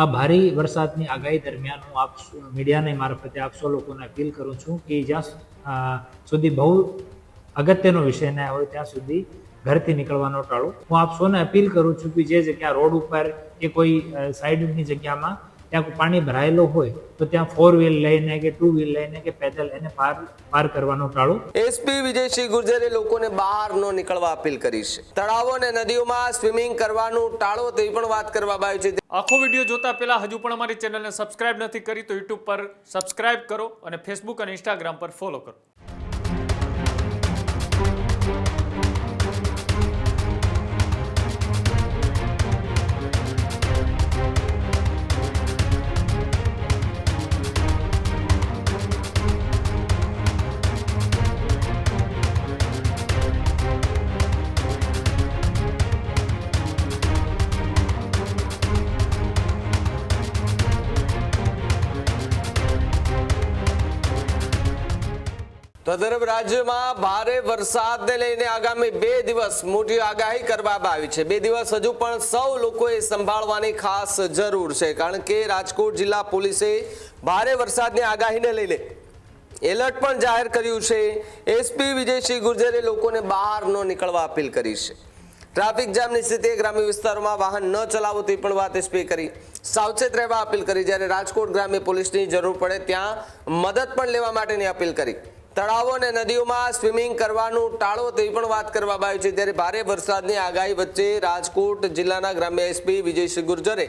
આ ભારે વરસાદની આગાહી દરમિયાન હું આપ મીડિયાને મારફતે આપ સૌ લોકોને અપીલ કરું છું કે જ્યાં સુધી બહુ અગત્યનો વિષય ના હોય ત્યાં સુધી ઘરથી નીકળવાનો ટાળો. હું આપ સૌને અપીલ કરું છું કે જે જગ્યા રોડ ઉપર કે કોઈ સાઈડની જગ્યામાં ત્યાં પાણી ભરાયેલો હોય તો ત્યાં 4 વ્હીલ લઈને કે 2 વ્હીલ લઈને કે પેદલ એને પાર કરવાનો ટાળો. એસપી વિજયસિંહ ગુર્જરે લોકોને બહાર ન નીકળવા અપીલ કરી છે. તળાવો અને નદીઓમાં સ્વિમિંગ કરવાનું ટાળો તેવી પણ વાત કરવામાં આવી છે. આખો વિડીયો જોતા પહેલા હજુ પણ અમારી ચેનલને સબસ્ક્રાઇબ નથી કરી તો યુટ્યુબ પર સબસ્ક્રાઇબ કરો અને ફેસબુક અને ઇન્સ્ટાગ્રામ પર ફોલો કરો. તો તરફ રાજ્યમાં ભારે વરસાદને લઈને આગામી 2 દિવસ મોટી આગાહી કરવામાં આવી છે. 2 દિવસ હજુ પણ સૌ લોકોએ સંભાળવાની ખાસ જરૂર છે, કારણ કે રાજકોટ જિલ્લા પોલીસે ભારે વરસાદની આગાહીને લઈને એલર્ટ પણ જાહેર કર્યું છે. એસપી વિજયસિંહ ગુર્જરે લોકોને બહાર ન નીકળવા અપીલ કરી છે. ટ્રાફિક જામની સ્થિતિએ ગ્રામ્ય વિસ્તારોમાં વાહન ન ચલાવવું તે પણ વાત એસપી કરી. સાવચેત રહેવા અપીલ કરી. જ્યારે રાજકોટ ગ્રામ્ય પોલીસની જરૂર પડે ત્યાં મદદ પણ લેવા માટેની અપીલ કરી. તળાવો અને નદીઓમાં સ્વિમિંગ કરવાનું ટાળો તેવી પણ વાત કરવામાં આવી છે. ત્યારે ભારે વરસાદની આગાહી વચ્ચે રાજકોટ જિલ્લાના ગ્રામ્ય એસપી વિજયસિંહ ગુર્જરે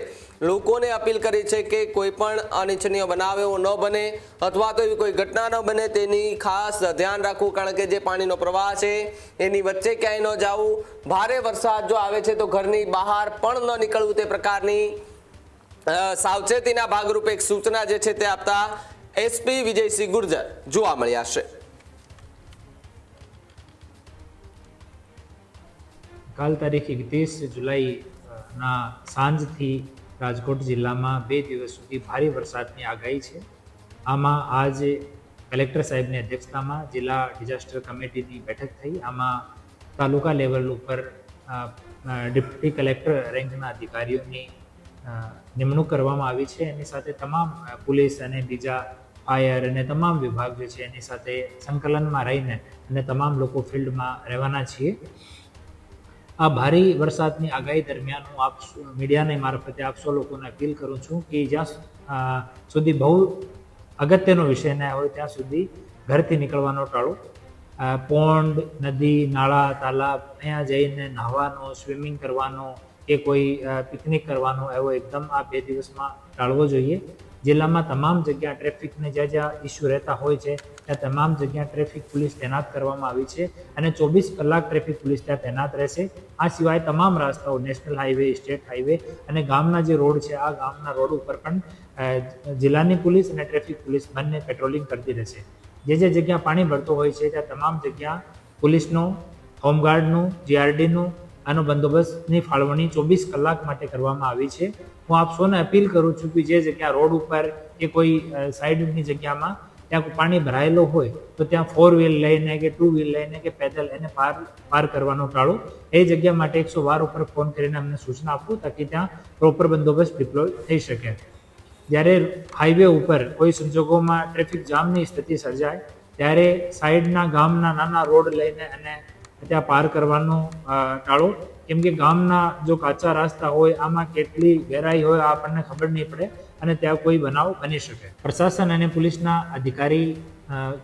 લોકોને અપીલ કરી છે કે કોઈ પણ અનિચ્છનીય બનાવ એવો ન બને અથવા તો એવી કોઈ ઘટના ન બને તેની ખાસ ધ્યાન રાખવું, કારણ કે જે પાણીનો પ્રવાહ છે એની વચ્ચે ક્યાંય ન જવું. ભારે વરસાદ જો આવે છે તો ઘરની બહાર પણ ન નીકળવું તે પ્રકારની સાવચેતીના ભાગરૂપે એક સૂચના જે છે તે આપતા એસપી વિજયસિંહ ગુર્જર જોવા મળ્યા છે. કાલ તારીખ 31 જુલાઈના સાંજથી રાજકોટ જિલ્લામાં 2 દિવસ સુધી ભારે વરસાદની આગાહી છે. આમાં આજે કલેક્ટર સાહેબની અધ્યક્ષતામાં જિલ્લા ડિઝાસ્ટર કમિટીની બેઠક થઈ. આમાં તાલુકા લેવલ ઉપર ડેપ્યુટી કલેક્ટર રેન્કના અધિકારીઓની નિમણૂક કરવામાં આવી છે. એની સાથે તમામ પોલીસ અને બીજા ફાયર અને તમામ વિભાગ જે છે એની સાથે સંકલનમાં રહીને અને તમામ લોકો ફિલ્ડમાં રહેવાના છીએ. આ ભારે વરસાદની આગાહી દરમિયાન હું આપ મીડિયાને મારફતે આપ સૌ લોકોને અપીલ કરું છું કે જ્યાં સુધી બહુ અગત્યનો વિષય ના હોય ત્યાં સુધી ઘરથી નીકળવાનો ટાળો. પોન્ડ, નદી, નાળા, તાલાબ અહીંયા જઈને નહાવાનો, સ્વિમિંગ કરવાનો કે કોઈ પિકનિક કરવાનો એવો એકદમ આ 2 દિવસમાં ટાળવો જોઈએ. જિલ્લામાં તમામ જગ્યા ટ્રાફિકને જ્યાં જ્યાં ઇસ્યુ રહેતા હોય છે ત્યાં તમામ જગ્યા ટ્રાફિક પોલીસ તૈનાત કરવામાં આવી છે અને 24 કલાક ટ્રાફિક પોલીસ ત્યાં તૈનાત રહેશે. આ સિવાય તમામ રસ્તાઓ, નેશનલ હાઈવે, સ્ટેટ હાઈવે અને ગામના જે રોડ છે આ ગામના રોડ ઉપર પણ જિલ્લાની પોલીસ અને ટ્રાફિક પોલીસ બંને પેટ્રોલિંગ કરતી રહેશે. જે જગ્યા પાણી ભરતો હોય છે ત્યાં તમામ જગ્યા પોલીસનો, હોમગાર્ડનું, જીઆરડીનું આનો બંદોબસ્તની ફાળવણી 24 કલાક માટે કરવામાં આવી છે. હું આપ સૌને અપીલ કરું છું કે જે જગ્યા રોડ ઉપર કે કોઈ સાઈડની જગ્યામાં ત્યાં પાણી ભરાયેલો હોય તો ત્યાં 4 વ્હીલ લઈને કે 2 વ્હીલ લઈને કે પેદલ એને પાર કરવાનો ટાળો. એ જગ્યા માટે 112 ઉપર ફોન કરીને અમને સૂચના આપવું તાકી ત્યાં પ્રોપર બંદોબસ્ત ડિપ્લોય થઈ શકે. જ્યારે હાઈવે ઉપર કોઈ સંજોગોમાં ટ્રાફિક જામની સ્થિતિ સર્જાય ત્યારે સાઈડના ગામના નાના રોડ લઈને અને ત્યાં પાર કરવાનું ટાળો. કેમ કે ગામના જો કાચા રસ્તા હોય આમાં કેટલી ગહેરાઈ હોય આપણને ખબર નહીં પડે અને ત્યાં કોઈ બનાવ બની શકે. પ્રશાસન અને પોલીસના અધિકારી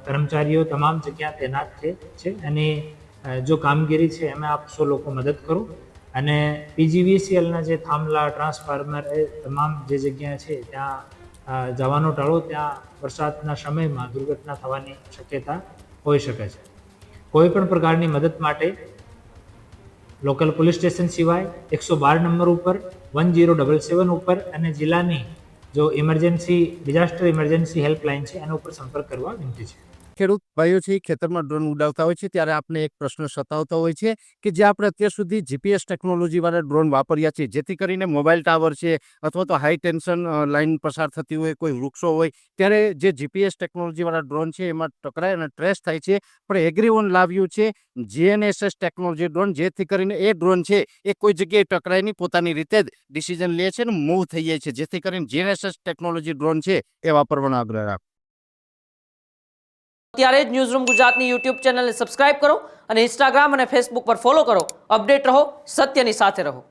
કર્મચારીઓ તમામ જગ્યા તૈનાત છે અને જો કામગીરી છે એમાં આપ સૌ લોકો મદદ કરો. અને પીજીવીસીએલના જે થાંભલા, ટ્રાન્સફાર્મર એ તમામ જે જગ્યા છે ત્યાં જવાનો ટાળો. ત્યાં વરસાદના સમયમાં દુર્ઘટના થવાની શક્યતા હોઈ શકે છે. કોઈ પણ પ્રકારની મદદ માટે લોકલ પોલીસ સ્ટેશન સિવાય 112 નંબર ઉપર, 1077 ઉપર અને જિલ્લાની જો ઇમરજન્સી ડિઝાસ્ટર ઇમરજન્સી હેલ્પલાઇન છે એના ઉપર સંપર્ક કરવા વિનંતી છે. ખેડૂત ભાઈઓ છે એ ખેતરમાં ડ્રોન ઉડાવતા હોય છે ત્યારે આપણે એક પ્રશ્ન સતાવતો હોય છે કે જે આપણે અત્યાર સુધી જીપીએસ ટેકનોલોજીવાળા ડ્રોન વાપર્યા છે, જેથી કરીને મોબાઈલ ટાવર છે અથવા તો હાઈ ટેન્શન લાઇન પસાર થતી હોય, કોઈ વૃક્ષો હોય, ત્યારે જે જીપીએસ ટેકનોલોજીવાળા ડ્રોન છે એમાં ટકરાય અને ટ્રેસ થાય છે. પણ એગ્રીવન લાવ્યું છે જીએનએસએસ ટેકનોલોજી ડ્રોન, જેથી કરીને એ ડ્રોન છે એ કોઈ જગ્યાએ ટકરાય નહીં, પોતાની રીતે જ ડિસિઝન લે છે અને મૂવ થઈ જાય છે, જેથી કરીને જીએનએસએસ ટેકનોલોજી ડ્રોન છે એ વાપરવાનો આગ્રહ રાખો. અત્યારે જ ન્યૂઝરૂમ ગુજરાતની યુટ્યુબ ચેનલને સબસ્ક્રાઇબ કરો અને ઇન્સ્ટાગ્રામ અને ફેસબુક પર ફોલો કરો. અપડેટ રહો, સત્યની સાથે રહો.